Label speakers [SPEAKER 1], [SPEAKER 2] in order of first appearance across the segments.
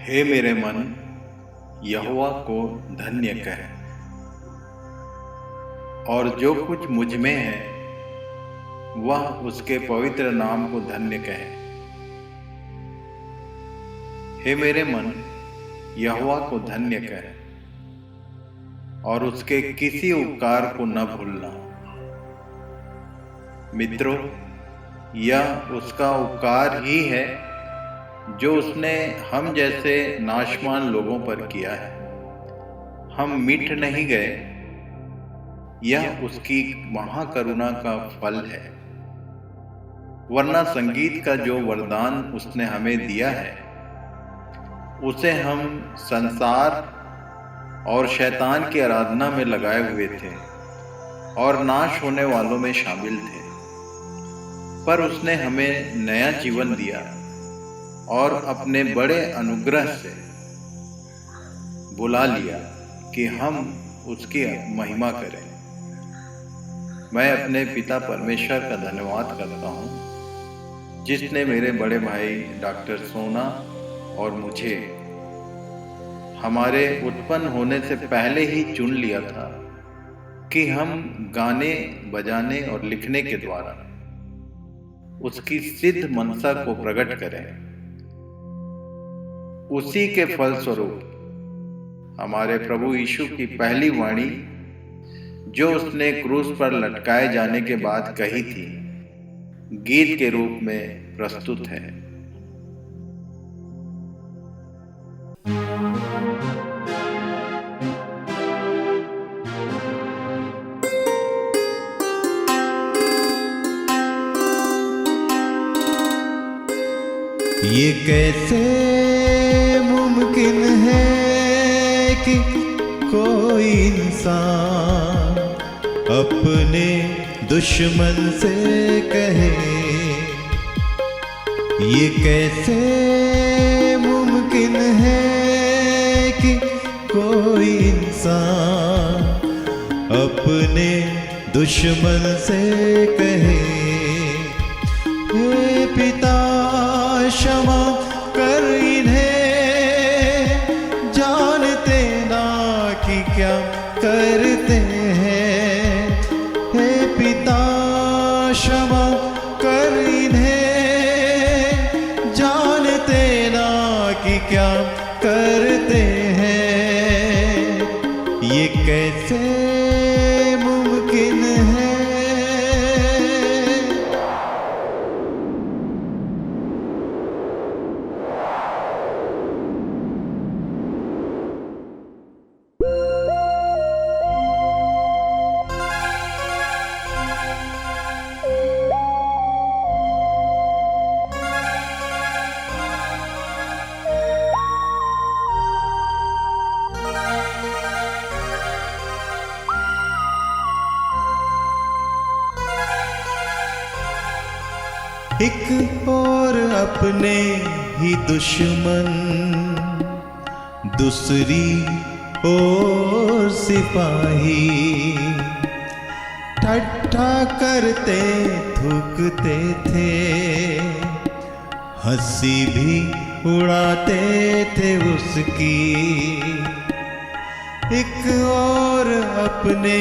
[SPEAKER 1] हे मेरे मन, यहोवा को धन्य कह, और जो कुछ मुझ में है वह उसके पवित्र नाम को धन्य कहे। हे मेरे मन, यहोवा को धन्य कह, और उसके किसी उपकार को न भूलना। मित्रों, यह उसका उपकार ही है जो उसने हम जैसे नाशवान लोगों पर किया है। हम मिट नहीं गए, यह उसकी महाकरुणा का फल है। वरना संगीत का जो वरदान उसने हमें दिया है, उसे हम संसार और शैतान की आराधना में लगाए हुए थे और नाश होने वालों में शामिल थे। पर उसने हमें नया जीवन दिया और अपने बड़े अनुग्रह से बुला लिया कि हम उसकी महिमा करें। मैं अपने पिता परमेश्वर का धन्यवाद करता हूँ, जिसने मेरे बड़े भाई डॉक्टर सोना और मुझे हमारे उत्पन्न होने से पहले ही चुन लिया था कि हम गाने बजाने और लिखने के द्वारा उसकी सिद्ध मनसा को प्रकट करें। उसी के फलस्वरूप हमारे प्रभु यीशु की पहली वाणी, जो उसने क्रूस पर लटकाए जाने के बाद कही थी, गीत के रूप में प्रस्तुत है।
[SPEAKER 2] ये कैसे मुमकिन है कि कोई इंसान अपने दुश्मन से कहे, ये कैसे मुमकिन है कि कोई इंसान अपने दुश्मन से कहे, हे पिता क्षमा कर इन्हें, जानते ना कि क्या करते हैं। हे पिता क्षमा कर इन्हें, जानते ना कि क्या करते हैं। ये कैसे मुमकिन है? एक और अपने ही दुश्मन, दूसरी ओर सिपाही, ठट्ठा करते थूकते थे, हंसी भी उड़ाते थे उसकी। एक और अपने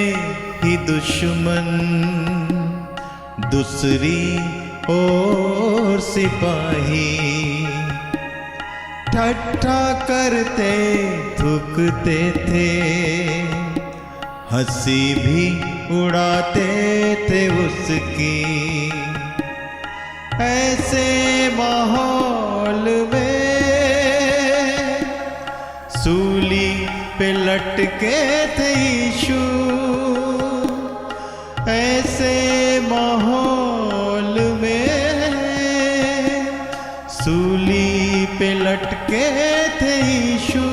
[SPEAKER 2] ही दुश्मन, दूसरी और सिपाही, ठट्ठा करते थूकते थे, हंसी भी उड़ाते थे उसकी। ऐसे माहौल में सूली पे लटके थे यीशु, ऐसे माहौल में सूली पे लटके थे यीशु।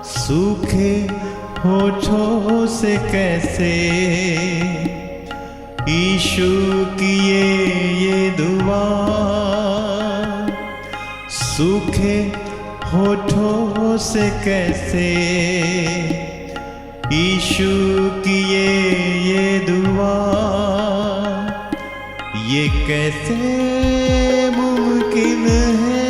[SPEAKER 2] सूखे होठों से कैसे यीशु की ये दुआ, सूखे होठों से कैसे यीशु की ये दुआ, ये कैसे मुमकिन है।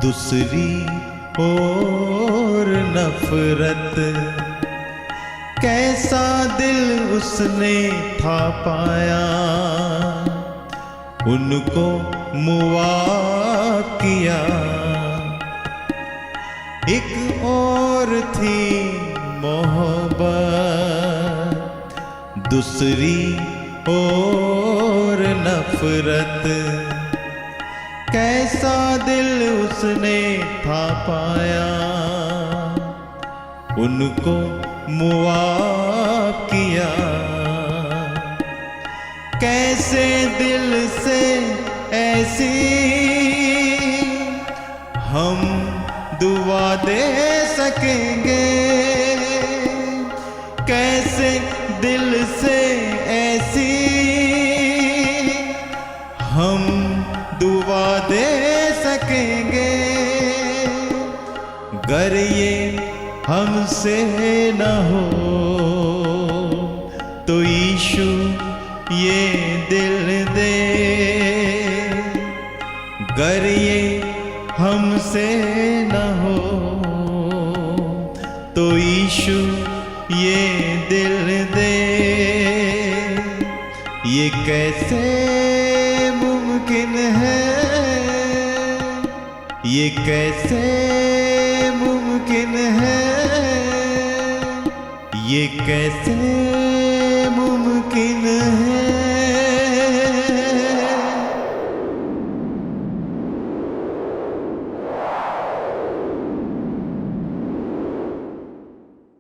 [SPEAKER 2] दूसरी ओर नफरत, कैसा दिल उसने था पाया, उनको मुआ किया। एक और थी मोहब्बत, दूसरी और नफरत, कैसा दिल उसने था पाया, उनको मुआ किया। कैसे दिल से ऐसी हम दुआ दे सकेंगे, कैसे दिल से ऐसी हम दुआ दे सकेंगे। गर ये हमसे न हो तो यीशु ये दिल दे, गर ये हमसे न हो तो यीशु ये दिल दे। ये कैसे मुमकिन है, ये कैसे मुमकिन है, ये कैसे मुमकिन है।